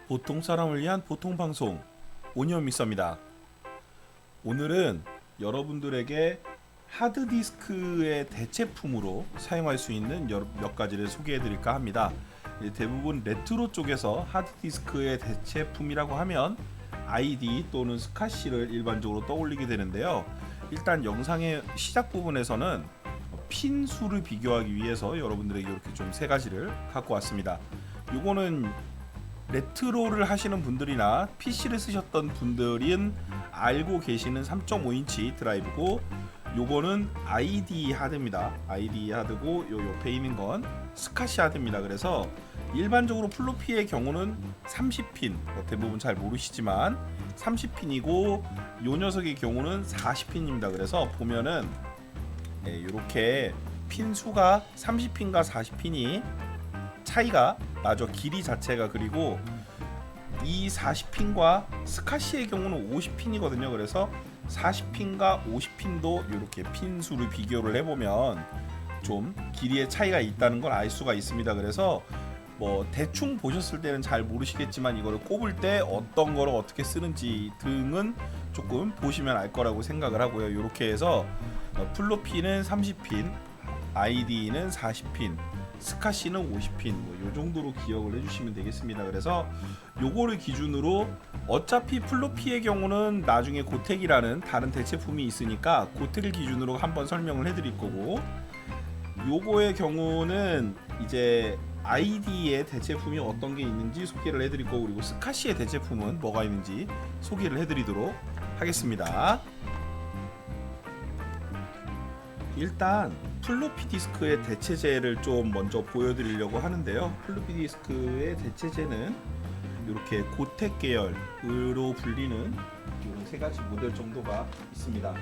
보통 사람을 위한 보통 방송 오니언믹서입니다. 오늘은 여러분들에게 하드디스크의 대체품으로 사용할 수 있는 몇 가지를 소개해 드릴까 합니다. 대부분 레트로 쪽에서 하드디스크의 대체품이라고 하면 ID 또는 스카시를 일반적으로 떠올리게 되는데요. 일단 영상의 시작 부분에서는 핀 수를 비교하기 위해서 여러분들에게 이렇게 좀 세 가지를 갖고 왔습니다. 요거는 레트로를 하시는 분들이나 PC를 쓰셨던 분들은 알고 계시는 3.5인치 드라이브고, 요거는 ID 하드입니다. ID 하드고, 요 옆에 있는 건 스카시 하드입니다. 그래서 일반적으로 플로피의 경우는 30핀, 대부분 잘 모르시지만 30핀이고, 요 녀석의 경우는 40핀입니다. 그래서 보면은 이렇게 핀 수가 30핀과 40핀이 차이가 나죠. 길이 자체가. 그리고 이 40핀과 스카시의 경우는 50핀이거든요. 그래서 40핀과 50핀도 이렇게 핀 수를 비교를 해보면 좀 길이의 차이가 있다는 걸 알 수가 있습니다. 그래서 뭐 대충 보셨을 때는 잘 모르시겠지만 이거를 꼽을 때 어떤 거를 어떻게 쓰는지 등은 조금 보시면 알 거라고 생각을 하고요. 이렇게 해서 플로피는 30핀, ID는 40핀, 스카시는 50핀, 요 정도로 기억을 해주시면 되겠습니다. 그래서 요거를 기준으로 어차피 플로피의 경우는 나중에 고텍이라는 다른 대체품이 있으니까 고텍을 기준으로 한번 설명을 해드릴 거고, 요거의 경우는 이제 ID의 대체품이 어떤 게 있는지 소개를 해드릴 거고, 그리고 스카시의 대체품은 뭐가 있는지 소개를 해드리도록 하겠습니다. 일단 플로피 디스크의 대체재를 좀 먼저 보여드리려고 하는데요. 플로피 디스크의 대체재는 이렇게 고텍 계열으로 불리는 이런 세 가지 모델 정도가 있습니다.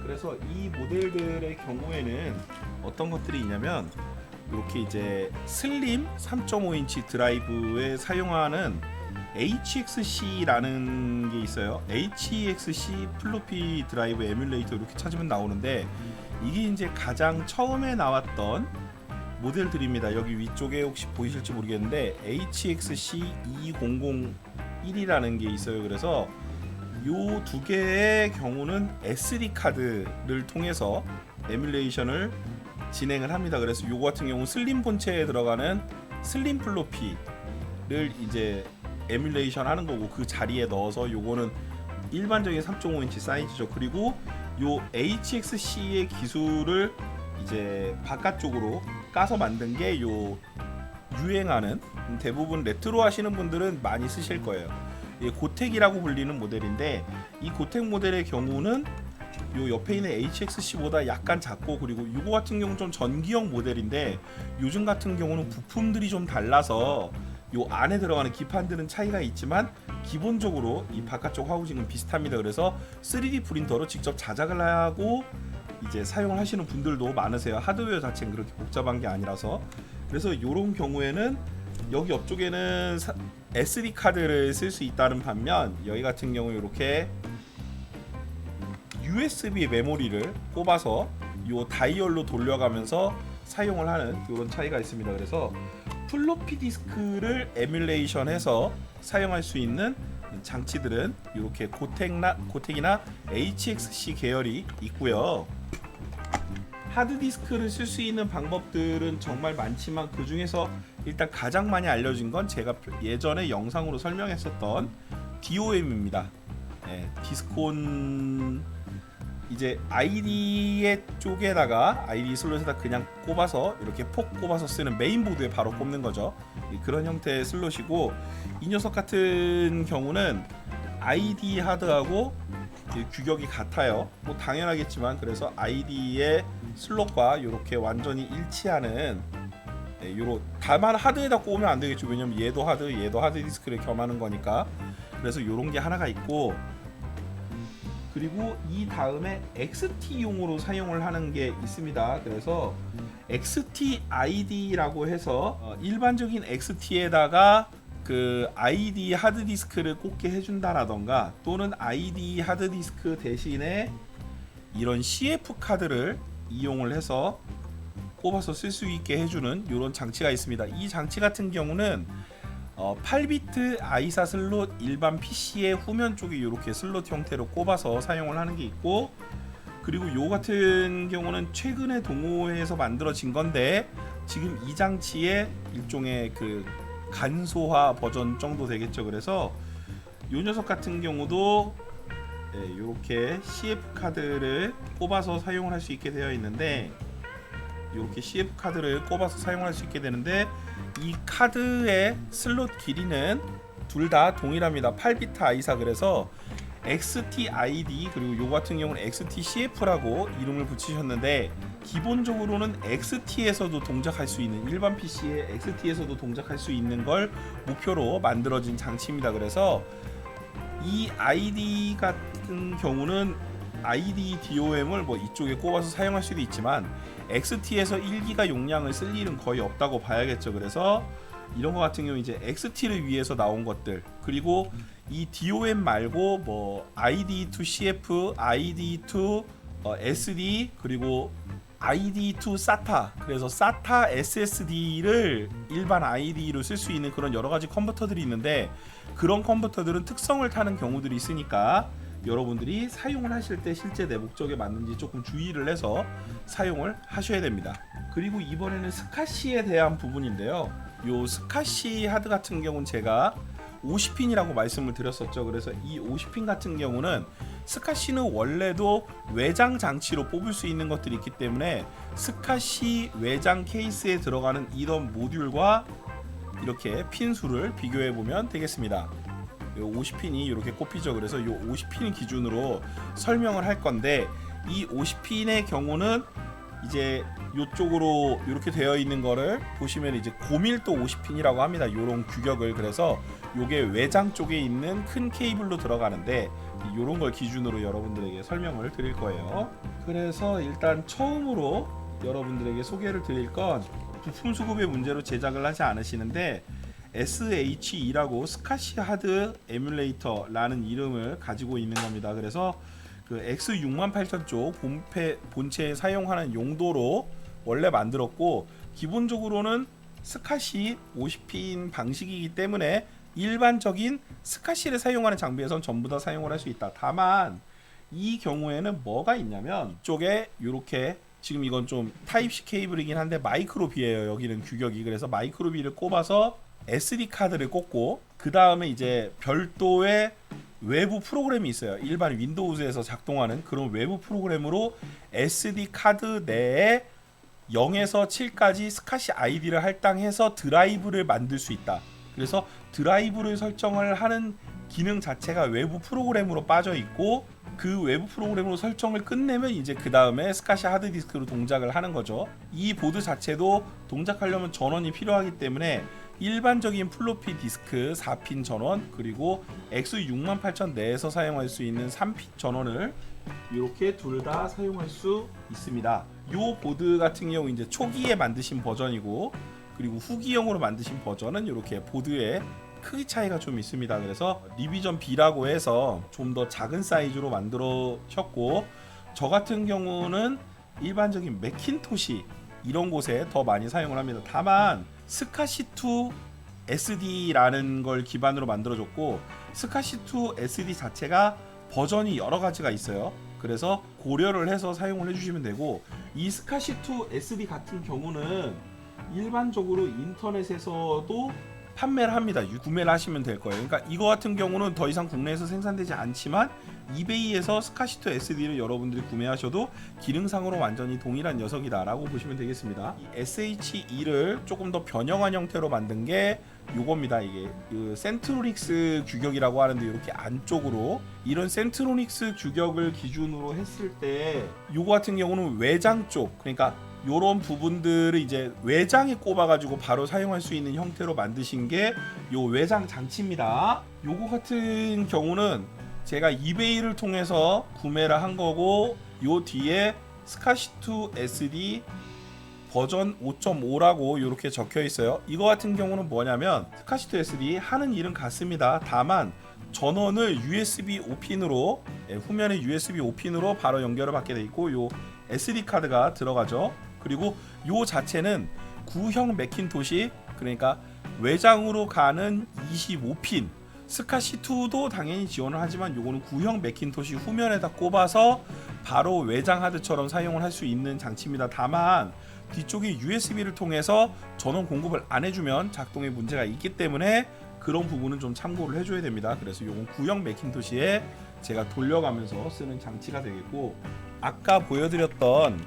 그래서 이 모델들의 경우에는 어떤 것들이 있냐면, 이렇게 이제 슬림 3.5인치 드라이브에 사용하는 HXC라는 게 있어요. HXC 플로피 드라이브 에뮬레이터 이렇게 찾으면 나오는데, 이게 이제 가장 처음에 나왔던 모델들입니다. 여기 위쪽에 혹시 보이실지 모르겠는데 HXC2001이라는 게 있어요. 그래서 요 두 개의 경우는 SD 카드를 통해서 에뮬레이션을 진행을 합니다. 그래서 요거 같은 경우 슬림 본체에 들어가는 슬림 플로피를 이제 에뮬레이션 하는 거고, 그 자리에 넣어서 요거는 일반적인 3.5인치 사이즈죠. 그리고 요 HXC의 기술을 이제 바깥쪽으로 까서 만든 게 요 유행하는, 대부분 레트로 하시는 분들은 많이 쓰실 거예요. 고텍이라고 불리는 모델인데, 이 고텍 모델의 경우는 요 옆에 있는 HXC보다 약간 작고, 그리고 이거 같은 경우는 좀 전기형 모델인데, 요즘 같은 경우는 부품들이 좀 달라서 요 안에 들어가는 기판들은 차이가 있지만 기본적으로 이 바깥쪽 하우징은 비슷합니다. 그래서 3D 프린터로 직접 자작을 하고 이제 사용을 하시는 분들도 많으세요. 하드웨어 자체는 그렇게 복잡한 게 아니라서. 그래서 이런 경우에는 여기 옆쪽에는 SD 카드를 쓸 수 있다는 반면, 여기 같은 경우 이렇게 USB 메모리를 꼽아서 요 다이얼로 돌려가면서 사용을 하는 이런 차이가 있습니다. 그래서 플로피 디스크를 에뮬레이션해서 사용할 수 있는 장치들은 이렇게 고텍이나 HXC 계열이 있고요. 하드디스크를 쓸 수 있는 방법들은 정말 많지만, 그 중에서 일단 가장 많이 알려진 건 제가 예전에 영상으로 설명했었던 DOM입니다. 디스콘 이제 ID의 쪽에다가 ID 슬롯에다 그냥 꼽아서 이렇게 폭 꼽아서 쓰는 메인보드에 바로 꼽는 거죠. 그런 형태의 슬롯이고, 이 녀석 같은 경우는 ID 하드하고 규격이 같아요. 뭐 당연하겠지만, 그래서 ID의 슬롯과 이렇게 완전히 일치하는 요런, 다만 하드에다 꼽으면 안 되겠죠. 왜냐면 얘도 하드 디스크를 겸하는 거니까. 그래서 요런 게 하나가 있고, 그리고 이 다음에 XT용으로 사용을 하는 게 있습니다. 그래서 XT ID라고 해서 일반적인 XT에다가 그 ID 하드디스크를 꽂게 해준다라던가, 또는 ID 하드디스크 대신에 이런 CF 카드를 이용을 해서 꼽아서 쓸 수 있게 해주는 이런 장치가 있습니다. 이 장치 같은 경우는 8비트 아이사 슬롯 일반 PC의 후면 쪽에 이렇게 슬롯 형태로 꼽아서 사용을 하는 게 있고, 그리고 요 같은 경우는 최근에 동호회에서 만들어진 건데 지금 이 장치의 일종의 그 간소화 버전 정도 되겠죠. 그래서 요 녀석 같은 경우도 이렇게 CF 카드를 꼽아서 사용을 할 수 있게 되어 있는데, 이렇게 CF 카드를 꼽아서 사용할 수 있게 되는데 이 카드의 슬롯 길이는 둘 다 동일합니다. 8비트 아이사. 그래서 XTID 그리고 요 같은 경우는 XTCF라고 이름을 붙이셨는데, 기본적으로는 XT에서도 동작할 수 있는, 일반 PC에 XT에서도 동작할 수 있는 걸 목표로 만들어진 장치입니다. 그래서 이 ID 같은 경우는 ID DOM을 뭐 이쪽에 꼽아서 사용할 수도 있지만 XT에서 1기가 용량을 쓸 일은 거의 없다고 봐야겠죠. 그래서 이런 거 같은 경우 이제 XT를 위해서 나온 것들, 그리고 이 DOM 말고 뭐 ID to CF, ID to SD, 그리고 ID to SATA, 그래서 SATA SSD를 일반 ID로 쓸 수 있는 그런 여러 가지 컨버터들이 있는데, 그런 컨버터들은 특성을 타는 경우들이 있으니까 여러분들이 사용을 하실 때 실제 내 목적에 맞는지 조금 주의를 해서 사용을 하셔야 됩니다. 그리고 이번에는 스카시에 대한 부분인데요. 요 스카시 하드 같은 경우는 제가 50핀이라고 말씀을 드렸었죠. 그래서 이 50핀 같은 경우는 스카시는 원래도 외장 장치로 뽑을 수 있는 것들이 있기 때문에 스카시 외장 케이스에 들어가는 이런 모듈과 이렇게 핀 수를 비교해 보면 되겠습니다. 요 50핀이 이렇게 꼽히죠. 그래서 요 50핀 기준으로 설명을 할 건데, 이 50핀의 경우는 이제 이쪽으로 이렇게 되어 있는 거를 보시면 이제 고밀도 50핀이라고 합니다. 요런 규격을. 그래서 요게 외장 쪽에 있는 큰 케이블로 들어가는데 요런 걸 기준으로 여러분들에게 설명을 드릴 거예요. 그래서 일단 처음으로 여러분들에게 소개를 드릴 건 부품 수급의 문제로 제작을 하지 않으시는데 SHE라고 스카시 하드 에뮬레이터라는 이름을 가지고 있는 겁니다. 그래서 그 X68000 쪽 본체에 사용하는 용도로 원래 만들었고, 기본적으로는 스카시 50핀 방식이기 때문에 일반적인 스카시를 사용하는 장비에선 전부 다 사용을 할 수 있다. 다만 이 경우에는 뭐가 있냐면, 이쪽에 이렇게 지금 이건 좀 타입C 케이블이긴 한데 마이크로비예요. 여기는 규격이. 그래서 마이크로비를 꼽아서 SD 카드를 꽂고, 그 다음에 이제 별도의 외부 프로그램이 있어요. 일반 윈도우즈에서 작동하는 그런 외부 프로그램으로 SD 카드 내에 0에서 7까지 스카시 아이디를 할당해서 드라이브를 만들 수 있다. 그래서 드라이브를 설정을 하는 기능 자체가 외부 프로그램으로 빠져 있고, 그 외부 프로그램으로 설정을 끝내면 이제 그 다음에 스카시 하드디스크로 동작을 하는 거죠. 이 보드 자체도 동작하려면 전원이 필요하기 때문에 일반적인 플로피 디스크 4핀 전원, 그리고 X68000 내에서 사용할 수 있는 3핀 전원을 이렇게 둘 다 사용할 수 있습니다. 이 보드 같은 경우 이제 초기에 만드신 버전이고, 그리고 후기형으로 만드신 버전은 이렇게 보드의 크기 차이가 좀 있습니다. 그래서 리비전 B라고 해서 좀 더 작은 사이즈로 만들어졌고, 저 같은 경우는 일반적인 매킨토시 이런 곳에 더 많이 사용을 합니다. 다만 스카시2 SD라는 걸 기반으로 만들어졌고, 스카시2 SD 자체가 버전이 여러 가지가 있어요. 그래서 고려를 해서 사용을 해주시면 되고, 이 스카시2 SD 같은 경우는 일반적으로 인터넷에서도 판매를 합니다. 구매를 하시면 될 거예요. 그러니까 이거 같은 경우는 더 이상 국내에서 생산되지 않지만 이베이에서 스카시2 SD를 여러분들이 구매하셔도 기능상으로 완전히 동일한 녀석이다라고 보시면 되겠습니다. 이 SHE를 조금 더 변형한 형태로 만든 게 요겁니다. 이게 그 센트로닉스 규격이라고 하는데, 이렇게 안쪽으로 이런 센트로닉스 규격을 기준으로 했을 때 요거 같은 경우는 외장 쪽, 그러니까 요런 부분들을 이제 외장에 꼽아가지고 바로 사용할 수 있는 형태로 만드신 게 요 외장 장치입니다. 요거 같은 경우는 제가 이베이를 통해서 구매를 한 거고, 요 뒤에 스카시2 SD 버전 5.5라고 이렇게 적혀 있어요. 이거 같은 경우는 뭐냐면 스카시2 SD 하는 일은 같습니다. 다만 전원을 USB 5핀으로, 후면에 USB 5핀으로 바로 연결을 받게 돼 있고, 요 SD 카드가 들어가죠. 그리고 요 자체는 구형 매킨토시, 그러니까 외장으로 가는 25핀 스카시2도 당연히 지원을 하지만 요거는 구형 맥킨토시 후면에다 꼽아서 바로 외장 하드처럼 사용을 할 수 있는 장치입니다. 다만 뒤쪽에 USB를 통해서 전원 공급을 안 해주면 작동에 문제가 있기 때문에 그런 부분은 좀 참고를 해줘야 됩니다. 그래서 요건 구형 맥킨토시에 제가 돌려가면서 쓰는 장치가 되겠고, 아까 보여드렸던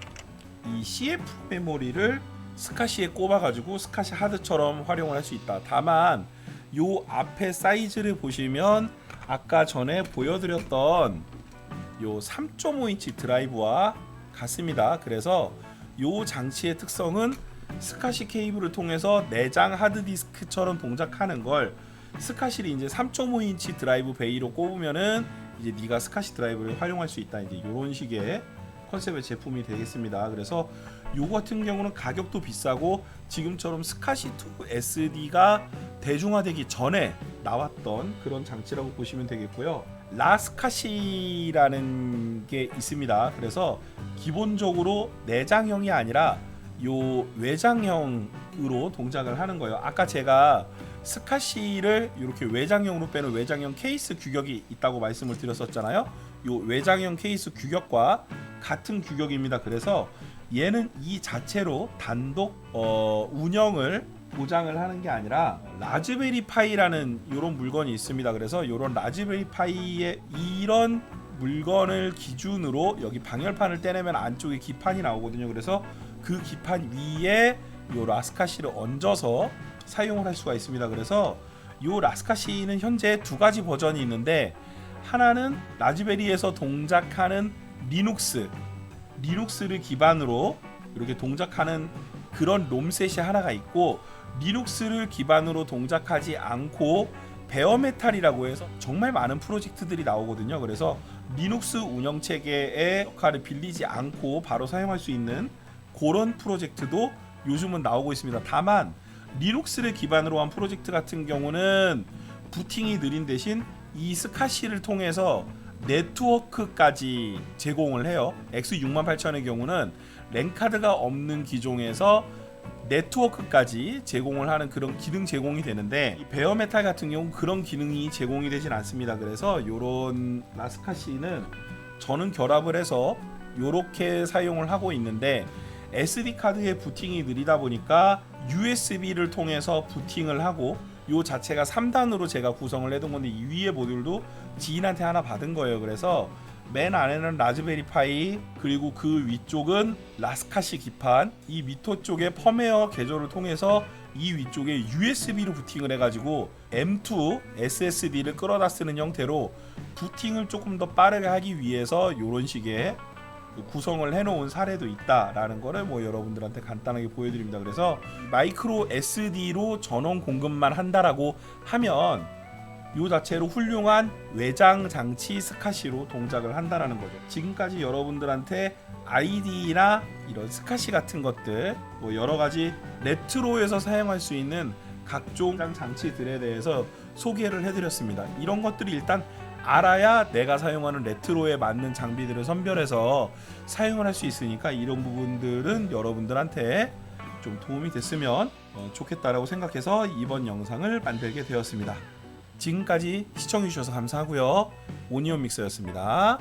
이 CF 메모리를 스카시에 꼽아가지고 스카시 하드처럼 활용을 할 수 있다. 다만 요 앞에 사이즈를 보시면 아까 전에 보여드렸던 요 3.5인치 드라이브와 같습니다. 그래서 요 장치의 특성은 스카시 케이블을 통해서 내장 하드디스크처럼 동작하는 걸 스카시를 이제 3.5인치 드라이브 베이로 꼽으면은 이제 네가 스카시 드라이브를 활용할 수 있다. 이제 이런 식의 컨셉의 제품이 되겠습니다. 그래서 요 같은 경우는 가격도 비싸고 지금처럼 스카시2 SD가 대중화되기 전에 나왔던 그런 장치라고 보시면 되겠고요. 라스카시라는 게 있습니다. 그래서 기본적으로 내장형이 아니라 요 외장형으로 동작을 하는 거예요. 아까 제가 스카시를 이렇게 외장형으로 빼는 외장형 케이스 규격이 있다고 말씀을 드렸었잖아요. 요 외장형 케이스 규격과 같은 규격입니다. 그래서 얘는 이 자체로 단독 운영을 보장을 하는 게 아니라 라즈베리 파이라는 이런 물건이 있습니다. 그래서 이런 라즈베리 파이의 이런 물건을 기준으로 여기 방열판을 떼내면 안쪽에 기판이 나오거든요. 그래서 그 기판 위에 이 라스카시를 얹어서 사용을 할 수가 있습니다. 그래서 이 라스카시는 현재 두 가지 버전이 있는데, 하나는 라즈베리에서 동작하는 리눅스를 기반으로 이렇게 동작하는 그런 롬셋이 하나가 있고, 리눅스를 기반으로 동작하지 않고 베어메탈이라고 해서 정말 많은 프로젝트들이 나오거든요. 그래서 리눅스 운영체계의 역할을 빌리지 않고 바로 사용할 수 있는 그런 프로젝트도 요즘은 나오고 있습니다. 다만 리눅스를 기반으로 한 프로젝트 같은 경우는 부팅이 느린 대신 이 스카시를 통해서 네트워크까지 제공을 해요. X68000의 경우는 랜카드가 없는 기종에서 네트워크까지 제공을 하는 그런 기능 제공이 되는데, 이 베어메탈 같은 경우 그런 기능이 제공이 되진 않습니다. 그래서 요런 라스카시는 저는 결합을 해서 요렇게 사용을 하고 있는데, SD 카드의 부팅이 느리다 보니까 USB를 통해서 부팅을 하고, 요 자체가 3단으로 제가 구성을 해둔 건데 이 위에 모듈도 지인한테 하나 받은 거예요. 그래서 맨 안에는 라즈베리 파이, 그리고 그 위쪽은 라스카시 기판, 이 밑에 쪽에 펌웨어 개조를 통해서 이 위쪽에 USB로 부팅을 해가지고 M2 SSD를 끌어다 쓰는 형태로 부팅을 조금 더 빠르게 하기 위해서 이런 식의 구성을 해놓은 사례도 있다라는 거를 뭐 여러분들한테 간단하게 보여드립니다. 그래서 마이크로 SD로 전원 공급만 한다라고 하면 이 자체로 훌륭한 외장 장치 스카시로 동작을 한다라는 거죠. 지금까지 여러분들한테 IDE나 이런 스카시 같은 것들, 뭐 여러 가지 레트로에서 사용할 수 있는 각종 장치들에 대해서 소개를 해드렸습니다. 이런 것들이 일단 알아야 내가 사용하는 레트로에 맞는 장비들을 선별해서 사용을 할 수 있으니까, 이런 부분들은 여러분들한테 좀 도움이 됐으면 좋겠다라고 생각해서 이번 영상을 만들게 되었습니다. 지금까지 시청해주셔서 감사하고요. 오니온 믹서였습니다.